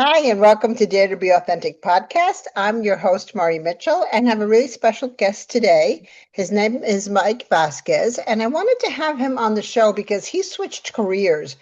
Hi, and welcome to Dare to Be Authentic podcast. I'm your host, Mari Mitchell, and have a really special guest today. His name is Mike Vasquez, and I wanted to have him on the show because he switched careers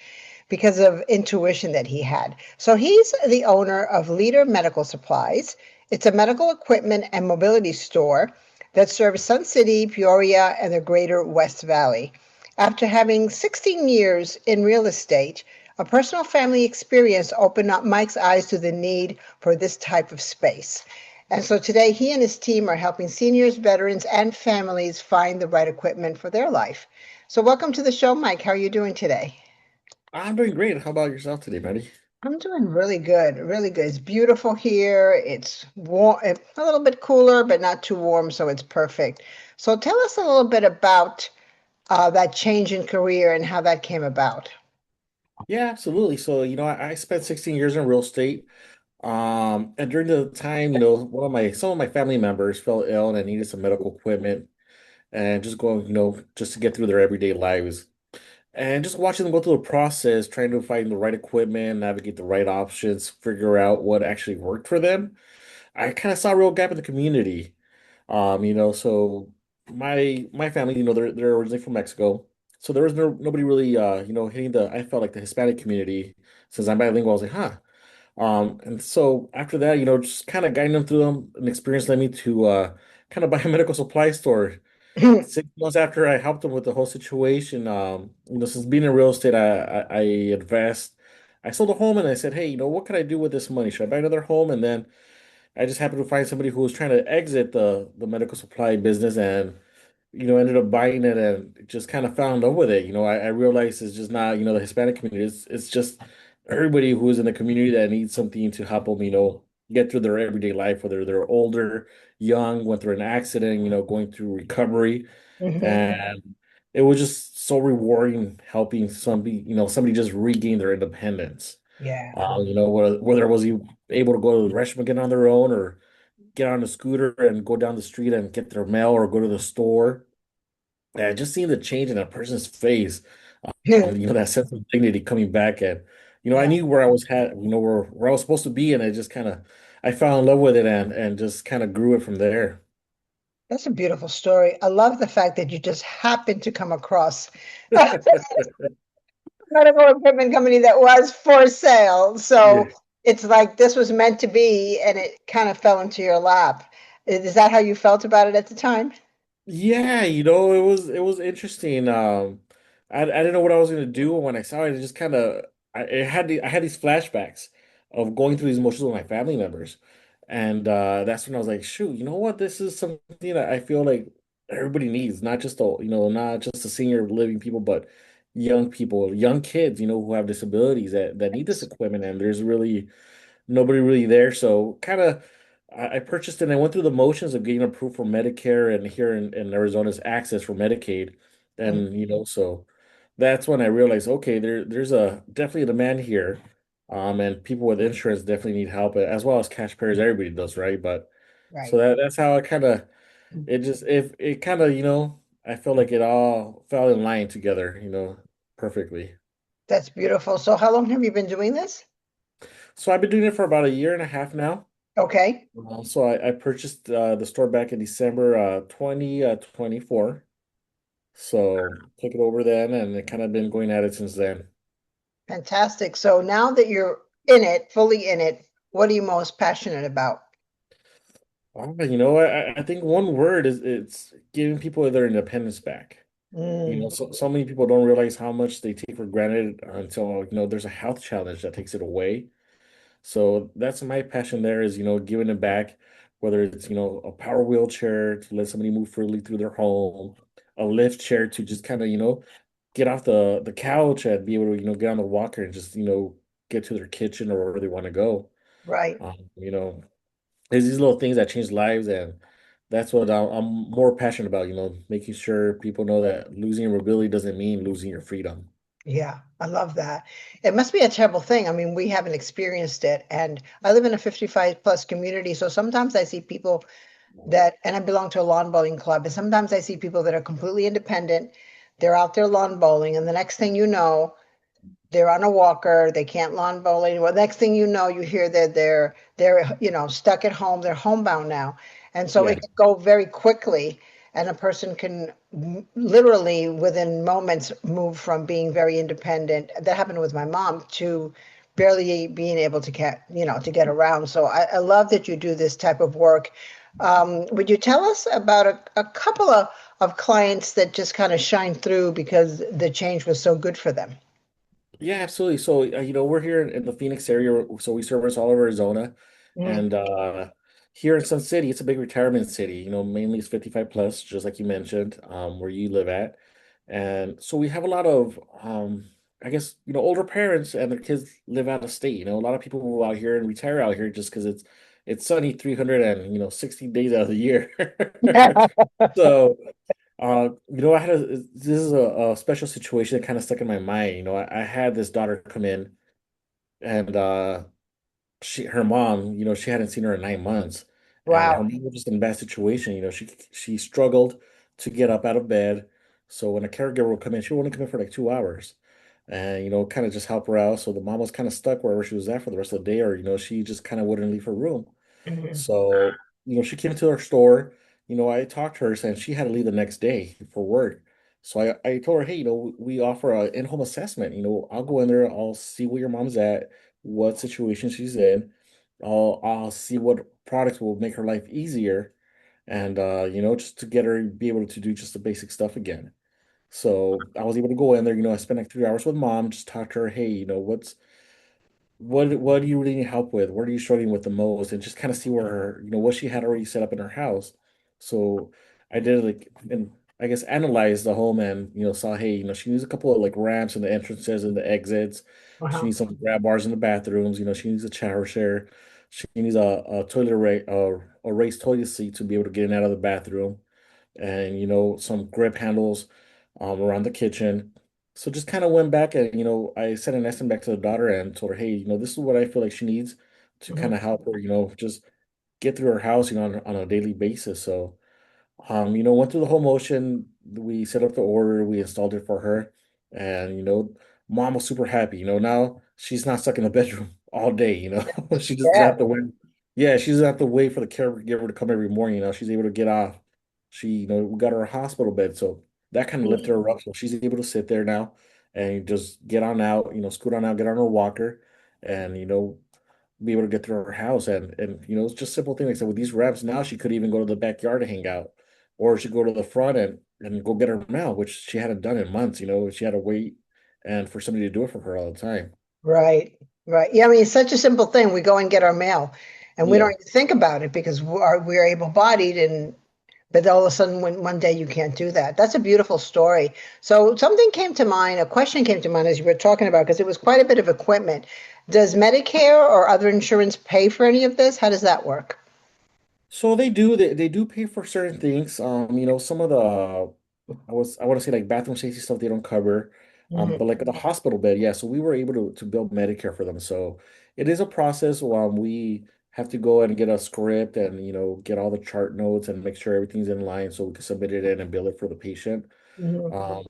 because of intuition that he had. So he's the owner of Leader Medical Supplies. It's a medical equipment and mobility store that serves Sun City, Peoria, and the greater West Valley. After having 16 years in real estate, a personal family experience opened up Mike's eyes to the need for this type of space. And so today he and his team are helping seniors, veterans, and families find the right equipment for their life. So welcome to the show, Mike. How are you doing today? I'm doing great. How about yourself today, buddy? I'm doing really good, really good. It's beautiful here. It's warm, a little bit cooler, but not too warm, so it's perfect. So tell us a little bit about that change in career and how that came about. Yeah, absolutely. So, I spent 16 years in real estate. And during the time, some of my family members fell ill and I needed some medical equipment and just going, just to get through their everyday lives. And just watching them go through the process, trying to find the right equipment, navigate the right options, figure out what actually worked for them. I kind of saw a real gap in the community. So my family, they're originally from Mexico. So there was nobody really hitting I felt like the Hispanic community since I'm bilingual. I was like, huh. And so after that, just kind of guiding them through an experience led me to kind of buy a medical supply store. 6 months after I helped them with the whole situation, since being in real estate, I invest. I sold a home and I said, hey, what can I do with this money? Should I buy another home? And then I just happened to find somebody who was trying to exit the medical supply business and ended up buying it and just kind of fell in love with it. I realized it's just not, the Hispanic community. It's just everybody who is in the community that needs something to help them, get through their everyday life, whether they're older, young, went through an accident, going through recovery. Hmm. And it was just so rewarding helping somebody just regain their independence. Yeah. Whether it was you able to go to the restroom again on their own or get on a scooter and go down the street and get their mail or go to the store. And just seeing the change in a person's face, that sense of dignity coming back and I Yeah. knew where I was where I was supposed to be and I fell in love with it and just kind of grew it from there. That's a beautiful story. I love the fact that you just happened to come across a medical equipment company that was for sale. Yeah. So it's like this was meant to be, and it kind of fell into your lap. Is that how you felt about it at the time? Yeah, it was interesting. I didn't know what I was gonna do when I saw it. It just kind of I had these flashbacks of going through these emotions with my family members, and that's when I was like, shoot, you know what? This is something that I feel like everybody needs, not just the senior living people, but young people, young kids, who have disabilities that need this equipment, and there's really nobody really there. So kind of I purchased it and I went through the motions of getting approved for Medicare and here in Arizona's access for Medicaid. Mm. And so that's when I realized, okay, there's a definitely a demand here. And people with insurance definitely need help as well as cash payers, everybody does, right? But so Right. that's how I kind of it just if it kind of, I felt like it all fell in line together, perfectly. That's beautiful. So how long have you been doing this? So I've been doing it for about a year and a half now. Okay. So I purchased the store back in December 2024. So took it over then and it kind of been going at it since then. Fantastic. So now that you're in it, fully in it, what are you most passionate about? I think one word is it's giving people their independence back. Mm, So many people don't realize how much they take for granted until, there's a health challenge that takes it away. So that's my passion there is, giving it back, whether it's, a power wheelchair to let somebody move freely through their home, a lift chair to just kind of, get off the couch and be able to, get on the walker and just, get to their kitchen or wherever they want to go. right. Um, you know, there's these little things that change lives, and that's what I'm more passionate about, making sure people know that losing your mobility doesn't mean losing your freedom. Yeah, I love that. It must be a terrible thing. I mean, we haven't experienced it, and I live in a 55 plus community, so sometimes I see people that, and I belong to a lawn bowling club, and sometimes I see people that are completely independent. They're out there lawn bowling, and the next thing you know, they're on a walker, they can't lawn bowl anymore. Next thing you know, you hear that they're stuck at home, they're homebound now. And so it Yeah. can go very quickly, and a person can literally within moments move from being very independent. That happened with my mom to barely being able to get around. So I love that you do this type of work. Would you tell us about a couple of clients that just kind of shine through because the change was so good for them? Yeah, absolutely. So, we're here in the Phoenix area, so we service all of Arizona. Mhm. And here in Sun City, it's a big retirement city. Mainly it's 55 plus, just like you mentioned, where you live at. And so we have a lot of, I guess, older parents and their kids live out of state. A lot of people move out here and retire out here just because it's sunny 360 days out of the year. So I had this is a special situation that kind of stuck in my mind. I had this daughter come in and her mom, she hadn't seen her in 9 months. And her Wow. mom was just in a bad situation. She struggled to get up out of bed. So when a caregiver would come in, she would only come in for like 2 hours and, kind of just help her out. So the mom was kind of stuck wherever she was at for the rest of the day, or, she just kind of wouldn't leave her room. Mhm. So, she came to our store. I talked to her saying she had to leave the next day for work. So I told her, hey, we offer a in-home assessment. I'll go in there, I'll see where your mom's at, what situation she's in. I'll see what products will make her life easier and just to get her be able to do just the basic stuff again. So I was able to go in there, I spent like 3 hours with mom, just talk to her, hey, what do you really need help with? What are you struggling with the most? And just kind of see where her, what she had already set up in her house. So I did like and I guess analyze the home and saw, hey, she needs a couple of like ramps in the entrances and the exits. She Uh-huh. needs some grab bars in the bathrooms, she needs a shower share. She needs a toilet a raised toilet seat to be able to get in and out of the bathroom and some grip handles around the kitchen. So just kind of went back and I sent an estimate back to the daughter and told her, hey, this is what I feel like she needs to kind Mhm. of help her, just get through her house, on a daily basis. So went through the whole motion. We set up the order, we installed it for her, and mom was super happy. Now she's not stuck in the bedroom all day. She just doesn't Yeah. have to wait. Yeah, she doesn't have to wait for the caregiver to come every morning. She's able to get off. We got her a hospital bed, so that kind of lifted her up. So she's able to sit there now and just get on out. Scoot on out, get on her walker, and be able to get through her house and it's just simple things like that with these reps now she could even go to the backyard to hang out or she go to the front and go get her mail which she hadn't done in months she had to wait and for somebody to do it for her all the time. Right. Right. Yeah, I mean, it's such a simple thing. We go and get our mail and we Yeah. don't even think about it because we're able-bodied, and but all of a sudden one day you can't do that. That's a beautiful story. So something came to mind, a question came to mind as you were talking about, because it was quite a bit of equipment. Does Medicare or other insurance pay for any of this? How does that work? So they do pay for certain things. Some of the I want to say like bathroom safety stuff they don't cover. But Mhm. like the hospital bed, yeah. So we were able to build Medicare for them. So it is a process. We have to go and get a script and get all the chart notes and make sure everything's in line so we can submit it in and bill it for the patient. Mhm. Um,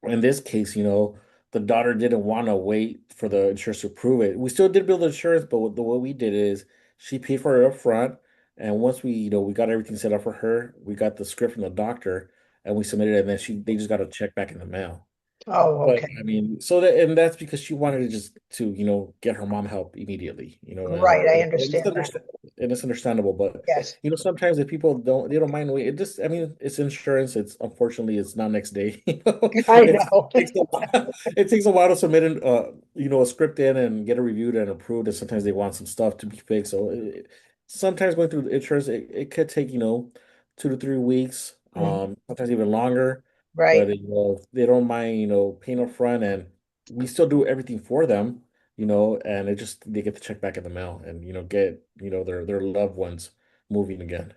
in this case, the daughter didn't want to wait for the insurance to approve it. We still did bill the insurance, but what we did is she paid for it up front. And once we got everything set up for her, we got the script from the doctor and we submitted it, and then they just got a check back in the mail. Oh, But okay. I mean, so that and that's because she wanted to just to, get her mom help immediately, Right, I and understand that. it's understandable. But Yes. sometimes if people they don't mind waiting, it just I mean, it's insurance. It's unfortunately it's not next day. I It know. takes a while. It takes a while to submit a script in and get it reviewed and approved. And sometimes they want some stuff to be fixed. So sometimes going through the insurance, it could take 2 to 3 weeks, Mhm. sometimes even longer. But Right. they don't mind, paying up front and we still do everything for them, and it just they get the check back in the mail and get, their loved ones moving again.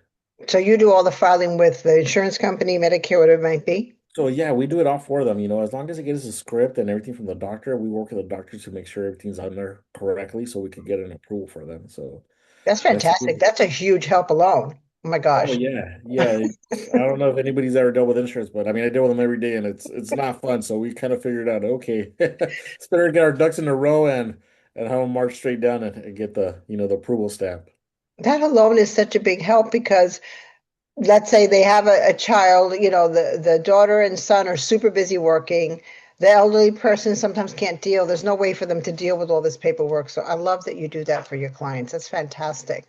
So you do all the filing with the insurance company, Medicare, whatever it might be? So yeah, we do it all for them, as long as it gets a script and everything from the doctor, we work with the doctor to make sure everything's on there correctly so we could get an approval for them. So That's that's fantastic. That's a huge help alone. Oh my Oh gosh. yeah, yeah. I don't know if anybody's ever dealt with insurance, but I mean, I deal with them every day, and it's not fun. So we kind of figured out, okay, it's better to get our ducks in a row and have them march straight down and get the the approval stamp. That alone is such a big help because let's say they have a child, the daughter and son are super busy working. The elderly person sometimes can't deal. There's no way for them to deal with all this paperwork. So I love that you do that for your clients. That's fantastic.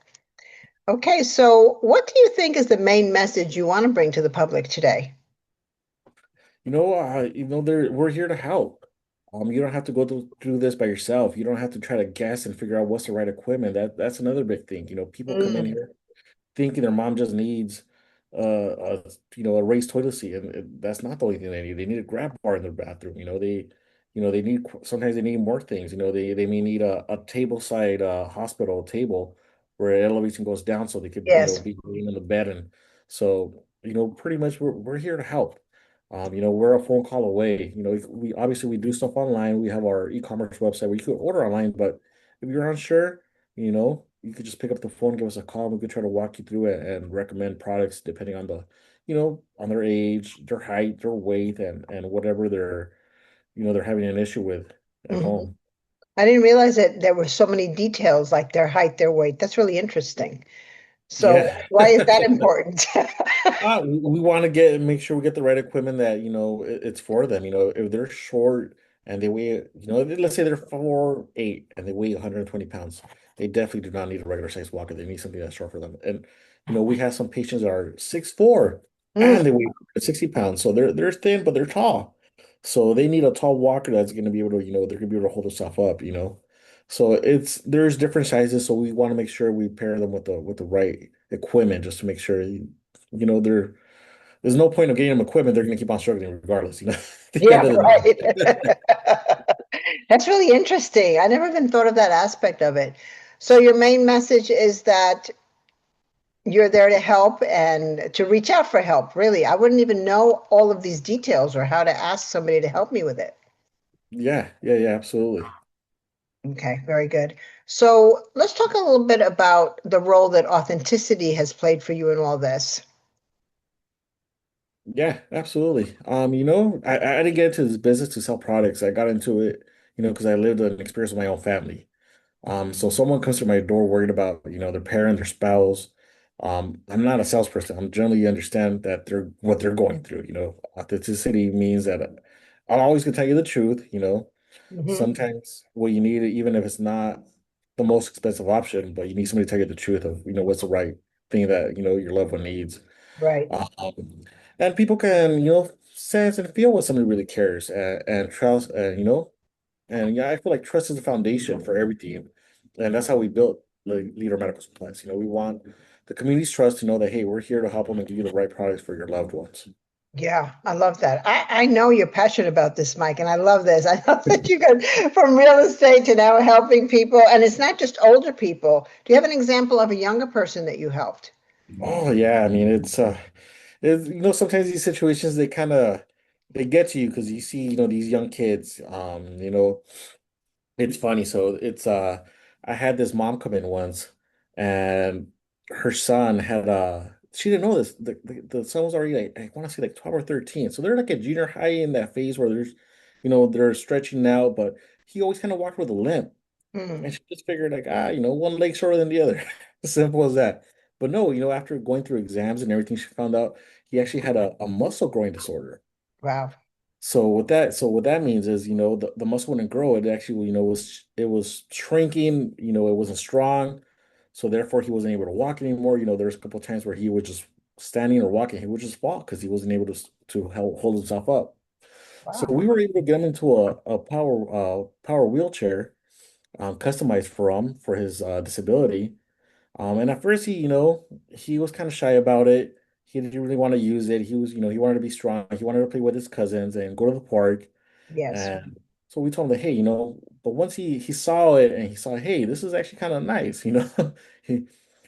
Okay, so what do you think is the main message you want to bring to the public today? We're here to help. You don't have to go through this by yourself. You don't have to try to guess and figure out what's the right equipment. That's another big thing. People come in Mm, here thinking their mom just needs a raised toilet seat, and that's not the only thing they need. They need a grab bar in their bathroom. They need sometimes they need more things. They may need a table side hospital table where an elevation goes down so they could yes. be laying in the bed. And so pretty much we're here to help. We're a phone call away. We obviously we do stuff online. We have our e-commerce website where you could order online, but if you're unsure, you could just pick up the phone, give us a call, and we could try to walk you through it and recommend products depending on on their age, their height, their weight, and whatever they're having an issue with at Mhm. home. I didn't realize that there were so many details like their height, their weight. That's really interesting. So Yeah. why is that important? We want to make sure we get the right equipment that it's for them. If they're short and they weigh, let's say they're 4'8" and they weigh 120 pounds, they definitely do not need a regular size walker. They need something that's short for them. And we have some patients that are 6'4" and Mm, they weigh 60 pounds, so they're thin but they're tall. So they need a tall walker that's going to be able to, they're going to be able to hold themselves up. So there's different sizes, so we want to make sure we pair them with the right equipment just to make sure there's no point of getting them equipment. They're going to keep on struggling regardless. At the yeah, end of the right. day. That's really interesting. I never even thought of that aspect of it. So your main message is that you're there to help and to reach out for help, really. I wouldn't even know all of these details or how to ask somebody to help me with it. Yeah, yeah, yeah, absolutely. Okay, very good. So let's talk a little bit about the role that authenticity has played for you in all this. Yeah, absolutely. I didn't get into this business to sell products. I got into it, because I lived an experience with my own family. So someone comes to my door worried about, their parent, their spouse. I'm not a salesperson. I'm generally understand that they're what they're going through. Authenticity means that I'm always gonna tell you the truth. Hmm. Sometimes what you need, even if it's not the most expensive option, but you need somebody to tell you the truth of, what's the right thing that, your loved one needs. Right. Um, and people can, sense and feel when somebody really cares and trust, and yeah, I feel like trust is the foundation for everything. And that's how we built like Leader Medical Supplies. We want the community's trust to know that, hey, we're here to help them and give you the right products for your loved ones. Yeah, I love that. I know you're passionate about this, Mike, and I love this. I love that you got from real estate to now helping people, and it's not just older people. Do you have an example of a younger person that you helped? Oh yeah, I mean it's sometimes these situations they get to you because you see these young kids. It's funny. So I had this mom come in once, and her son had she didn't know this. The son was already like I want to say like 12 or 13. So they're like a junior high in that phase where they're stretching out, but he always kind of walked with a limp. Hmm. And she just figured like, one leg shorter than the other. Simple as that. But no, after going through exams and everything, she found out he actually had a muscle growing disorder. Wow. So what that means is, the muscle wouldn't grow. It actually, it was shrinking, it wasn't strong. So therefore he wasn't able to walk anymore. There's a couple of times where he would just standing or walking, he would just fall because he wasn't able to hold himself up. So Wow. we were able to get him into a power wheelchair, customized for him for his disability. And at first he was kind of shy about it. He didn't really want to use it. He wanted to be strong. He wanted to play with his cousins and go to the park. Yes. And so we told him that, hey, but once he saw it and he saw, hey, this is actually kind of nice. He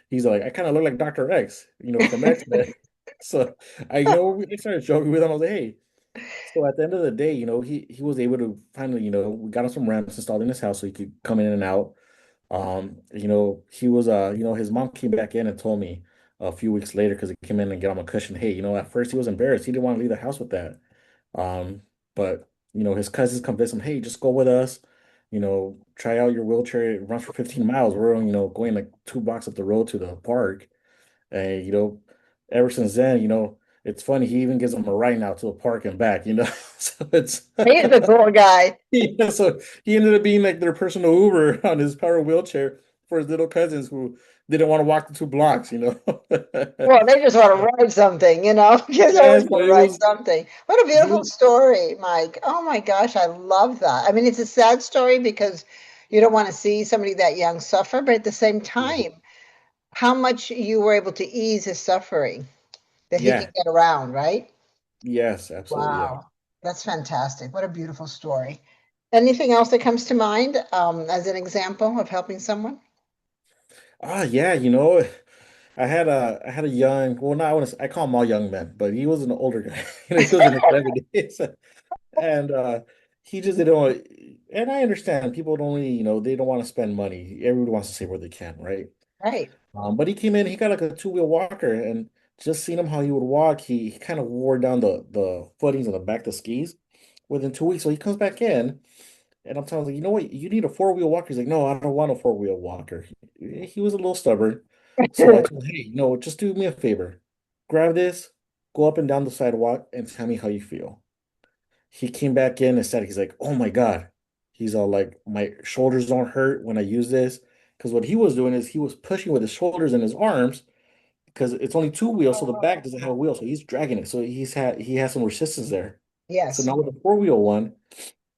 he's like, I kind of look like Dr. X, from X-Men. So we started joking with him. I was like, hey. So at the end of the day, he was able to finally, we got him some ramps installed in his house so he could come in and out. He was his mom came back in and told me, a few weeks later because he came in and get him a cushion. Hey, at first he was embarrassed. He didn't want to leave the house with that. But his cousins convinced him, hey, just go with us. Try out your wheelchair. It runs for 15 miles. We're going like 2 blocks up the road to the park. And ever since then, it's funny. He even gives them a ride now to the park and back. So it's He's a cool guy. yeah. So he ended up being like their personal Uber on his power wheelchair for his little cousins who didn't want to walk the 2 blocks. Well, they just want to write something, Kids Yeah, always so want to it write was something. What a he beautiful was story, Mike. Oh my gosh, I love that. I mean, it's a sad story because you don't want to see somebody that young suffer, but at the same yeah, time, how much you were able to ease his suffering that he could yeah, get around, right? yes, absolutely, yeah. Wow, that's fantastic. What a beautiful story. Anything else that comes to mind as an example of helping someone? Yeah, I had a young, well, not I want to I call them all young men, but he was an older guy. He was in his 70s. And he just didn't want, and I understand people don't really, they don't want to spend money. Everyone wants to save where they can, right? Right. But he came in, he got like a two-wheel walker, and just seeing him how he would walk, he kind of wore down the footings on the back of the skis within 2 weeks. So he comes back in, and I'm telling him, you know what, you need a four-wheel walker. He's like, no, I don't want a four-wheel walker. He was a little stubborn. So I told him, hey, just do me a favor. Grab this, go up and down the sidewalk, and tell me how you feel. He came back in and said, he's like, oh my God. He's all like, my shoulders don't hurt when I use this. Because what he was doing is he was pushing with his shoulders and his arms because it's only two wheels, so the back doesn't have a wheel, so he's dragging it. So he has some resistance there. So Yes. now with the four-wheel one,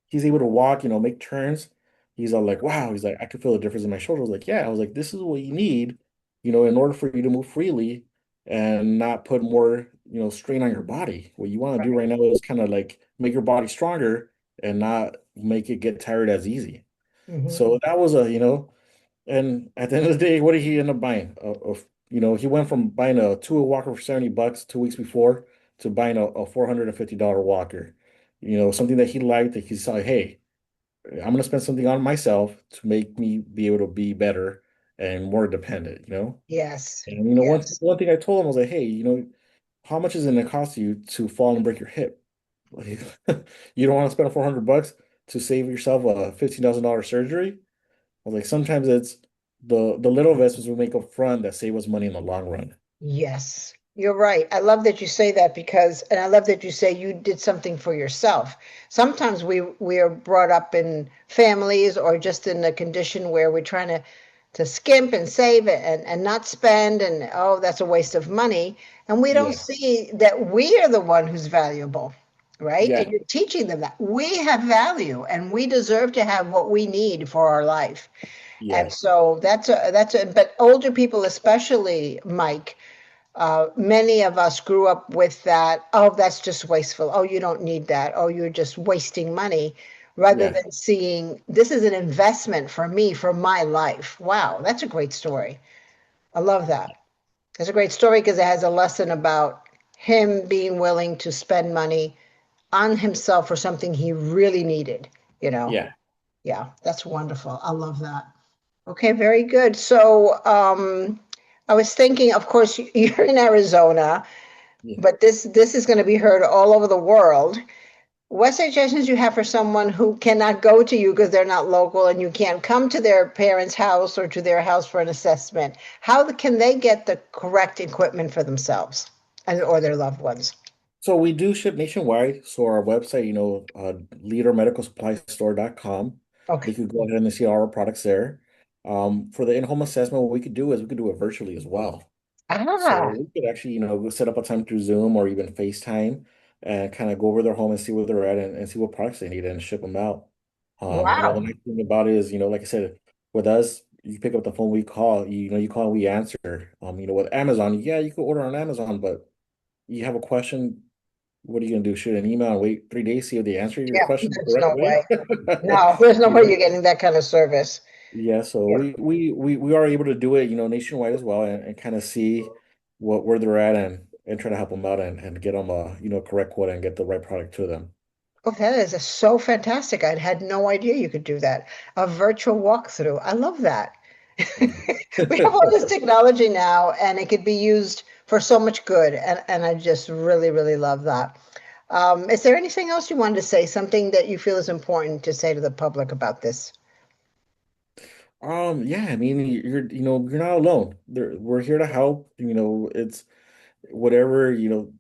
he's able to walk, make turns. He's all like, wow. He's like, I can feel the difference in my shoulder. I was like, yeah. I was like, this is what you need, in order for you to move freely and not put more, strain on your body. What you want to do right now is kind of like make your body stronger and not make it get tired as easy. Hmm. So that was and at the end of the day, what did he end up buying? He went from buying a two-wheel walker for $70 2 weeks before to buying a $450 walker. Something that he liked that he saw, hey, I'm gonna spend something on myself to make me be able to be better and more dependent. Yes. And one Yes. one thing I told him was like, hey, how much is it gonna cost you to fall and break your hip? Like, you don't want to spend $400 to save yourself a $15,000 surgery? I was like, sometimes it's the little investments we make up front that save us money in the long run. Yes, you're right. I love that you say that because, and I love that you say you did something for yourself. Sometimes we are brought up in families or just in a condition where we're trying to skimp and save and not spend and oh, that's a waste of money. And we don't Yeah, see that we are the one who's valuable, right? And yeah, you're teaching them that we have value and we deserve to have what we need for our life. And yeah, so but older people especially, Mike, many of us grew up with that. Oh, that's just wasteful. Oh, you don't need that. Oh, you're just wasting money rather yeah, than seeing this is an investment for me, for my life. Wow, that's a great story. I love that. It's a great story because it has a lesson about him being willing to spend money on himself for something he really needed, you know? yeah, Yeah, that's wonderful. I love that. Okay, very good. So, I was thinking, of course, you're in Arizona, yeah. but this is going to be heard all over the world. What suggestions do you have for someone who cannot go to you because they're not local and you can't come to their parents' house or to their house for an assessment? How can they get the correct equipment for themselves and or their loved ones? So we do ship nationwide. So our website, leadermedicalsupply store.com. They Okay. could go ahead and see all our products there. For the in-home assessment, what we could do is we could do it virtually as well. So Ah, we could actually, set up a time through Zoom or even FaceTime and kind of go over their home and see where they're at and see what products they need and ship them out. The wow. nice thing about it is, like I said, with us, you pick up the phone, we call, you call, we answer. With Amazon, yeah, you could order on Amazon, but you have a question, what are you gonna do? Shoot an email and wait 3 days, see if they answer your Yeah, question the there's correct no way? way. No, there's no You way know? you're getting that kind of service. Yeah, so Yeah. we are able to do it, nationwide as well and kind of see where they're at and try to help them out and get them correct quote and get the right product to them. Oh, that is so fantastic. I had no idea you could do that. A virtual walkthrough. I love that. We have all this technology now, and it could be used for so much good. And I just really, really love that. Is there anything else you wanted to say? Something that you feel is important to say to the public about this? Yeah, I mean, you're not alone. We're here to help. It's whatever,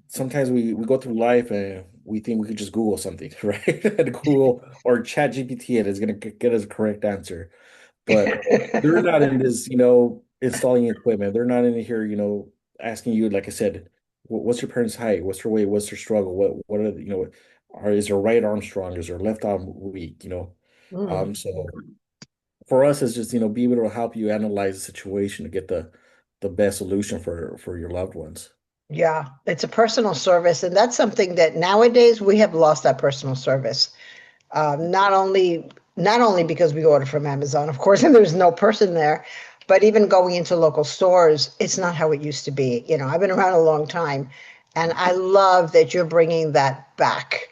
sometimes we go through life and we think we could just Google something, right? And Google or Chat GPT it is going to get us a correct answer. But they're not in this, installing equipment. They're not in here, asking you, like I said, what's your parents' height? What's their weight? What's their struggle? What are, is their right arm strong? Is their left arm weak? Mm. So for us, it's just, be able to help you analyze the situation to get the best solution for your loved ones. Yeah, it's a personal service, and that's something that nowadays we have lost that personal service. Not only because we order from Amazon, of course, and there's no person there, but even going into local stores, it's not how it used to be. I've been around a long time, and I love that you're bringing that back.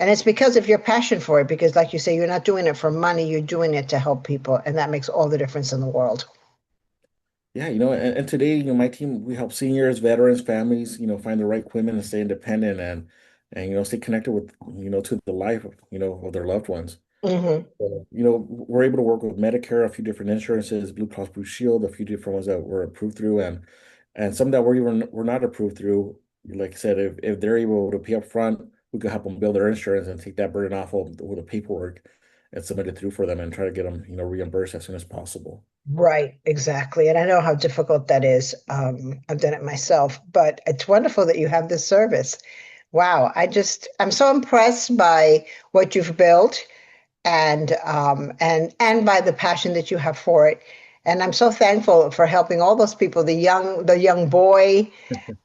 And it's because of your passion for it, because like you say, you're not doing it for money, you're doing it to help people, and that makes all the difference in the world. Yeah, and today, my team, we help seniors, veterans, families, find the right equipment and stay independent and stay connected with, to the life of, of their loved ones. Hmm. So, we're able to work with Medicare, a few different insurances, Blue Cross Blue Shield, a few different ones that we're approved through, and some that we're not approved through. Like I said, if they're able to pay up front, we could help them build their insurance and take that burden off of with the paperwork and submit it through for them and try to get them, reimbursed as soon as possible. Right, exactly. And I know how difficult that is. I've done it myself, but it's wonderful that you have this service. Wow, I'm so impressed by what you've built and by the passion that you have for it. And I'm so thankful for helping all those people, the young boy,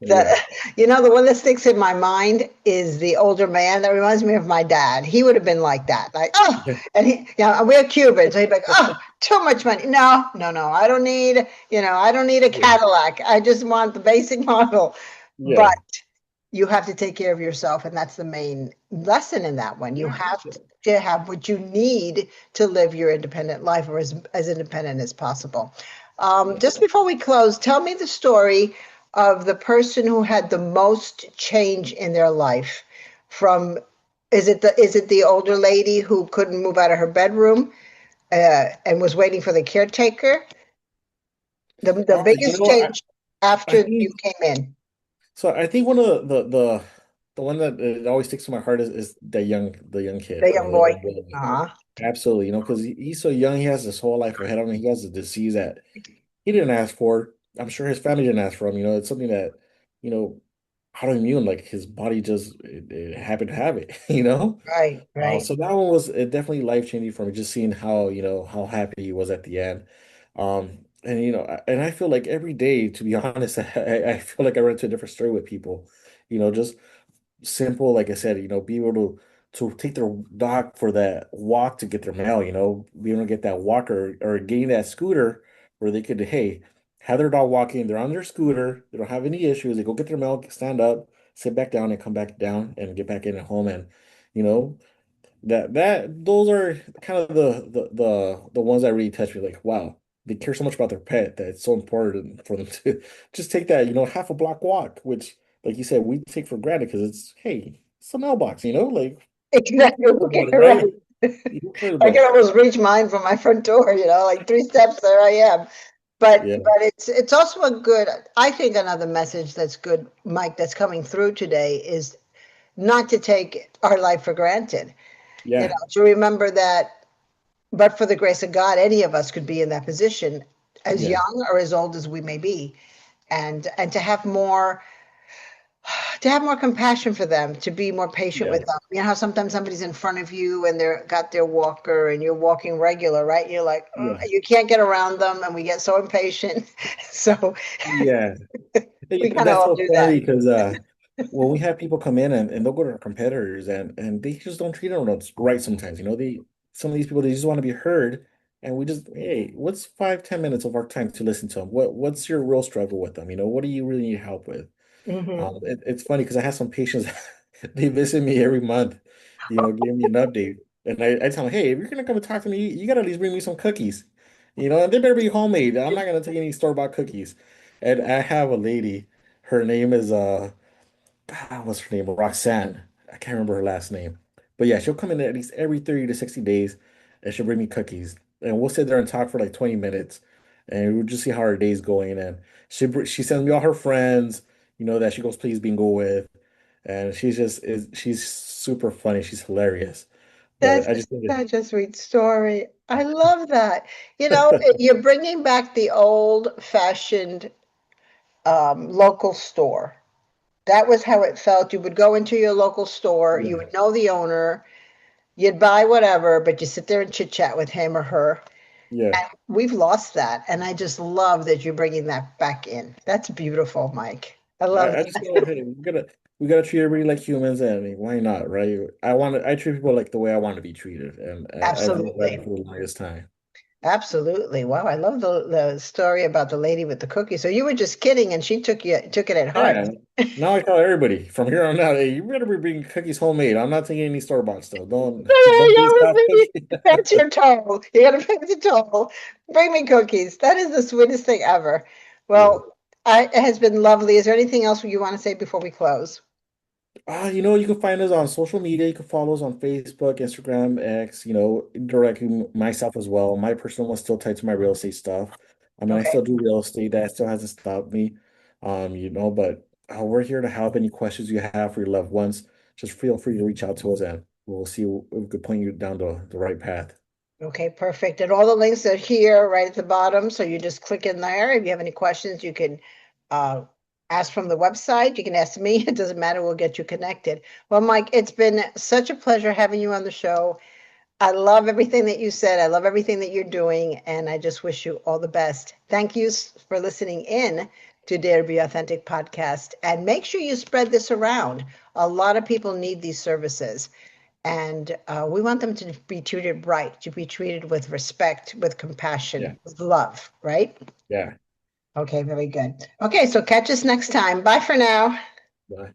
the Yeah, the one that sticks in my mind is the older man that reminds me of my dad. He would have been like that, like, oh, and we're Cubans, so he'd be like, oh, too much money. No, no, no, I don't need a yeah, Cadillac. I just want the basic model. But yeah. you have to take care of yourself, and that's the main lesson in that one. You Yeah. have to have what you need to live your independent life, or as independent as possible. Yeah. Just before we close, tell me the story of the person who had the most change in their life. From is it the older lady who couldn't move out of her bedroom and was waiting for the caretaker? The You biggest know, change I after you think came in, so. I think one of the one that always sticks to my heart is the young kid, the young the boy. young boy. Uh-huh. Absolutely, because he's so young, he has this whole life ahead of him. He has a disease that he didn't ask for. I'm sure his family didn't ask for him. It's something that, you know, autoimmune, like his body just it happened to have it, Right, right. So that one was definitely life-changing for me, just seeing how, how happy he was at the end. And and I feel like every day, to be honest, I feel like I run into a different story with people, just simple, like I said, be able to take their dog for that walk to get their mail, be able to get that walker or getting that scooter where they could, hey, have their dog walking, they're on their scooter, they don't have any issues, they go get their mail, stand up, sit back down and come back down and get back in at home. And, you know, those are kind of the ones that really touch me, like, wow, they care so much about their pet that it's so important for them to just take that, half a block walk, which, like you said, we take for granted because it's, hey, it's a mailbox, like, who Exactly. cares Okay, about it, right. right? Who cares I about can it? almost reach mine from my front door, like 3 steps, there I am. But Yeah, but it's also a good, I think another message that's good, Mike, that's coming through today is not to take our life for granted. yeah, To remember that, but for the grace of God, any of us could be in that position, as yeah, young or as old as we may be, and to have more compassion for them, to be more patient yeah, with them. You know how sometimes somebody's in front of you and they're got their walker and you're walking regular, right? And you're like, yeah, you can't get around them, and we get so impatient. So yeah. we kind of That's all so do that. funny because when we have people come in and they'll go to our competitors and they just don't treat them right sometimes. Some of these people, they just want to be heard, and we just, hey, what's 5, 10 minutes of our time to listen to them? What's your real struggle with them? What do you really need help with? Hmm. It's funny because I have some patients they visit me every month, giving me an update, and I tell them, hey, if you're gonna come and talk to me, you gotta at least bring me some cookies. And they better be homemade. I'm not gonna take any store-bought cookies. And I have a lady, her name is what's her name? Roxanne. I can't remember her last name. But yeah, she'll come in at least every 30 to 60 days and she'll bring me cookies. And we'll sit there and talk for like 20 minutes and we'll just see how her day's going. And she sends me all her friends, that she goes please bingo with. And she's super funny. She's hilarious. But That's I just think such a sweet story. I love that. You're bringing back the old-fashioned local store. That was how it felt. You would go into your local store, you yeah, would know the owner, you'd buy whatever, but you sit there and chit chat with him or her. yeah. We've lost that, and I just love that you're bringing that back in. That's beautiful, Mike. I love I just go, hey, we gotta treat everybody like humans, and I mean, why not, right? I treat people like the way I want to be treated, and I've lived that absolutely. for the longest time. Absolutely. Wow, I love the story about the lady with the cookie. So you were just kidding and she took it at heart. Yeah. Now I tell everybody from here on out, hey, you better be bringing cookies homemade. I'm not taking any store-bought stuff. Don't base it off cookies. That's your toll. You gotta pay the toll. Bring me cookies. That is the sweetest thing ever. Yeah. Well, it has been lovely. Is there anything else you want to say before we close? You can find us on social media. You can follow us on Facebook, Instagram, X, directly myself as well. My personal one's still tied to my real estate stuff. I mean, I Okay. still do real estate. That still hasn't stopped me. But we're here to help any questions you have for your loved ones. Just feel free to reach out to us and we'll see if we could point you down the right path. Okay, perfect. And all the links are here right at the bottom. So you just click in there. If you have any questions, you can uh, ask from the website. You can ask me. It doesn't matter. We'll get you connected. Well, Mike, it's been such a pleasure having you on the show. I love everything that you said. I love everything that you're doing. And I just wish you all the best. Thank you for listening in to Dare to Be Authentic podcast. And make sure you spread this around. A lot of people need these services. And we want them to be treated right, to be treated with respect, with Yeah. compassion, with love, right? Yeah. Okay, very good. Okay, so catch us next time. Bye for now. Bye.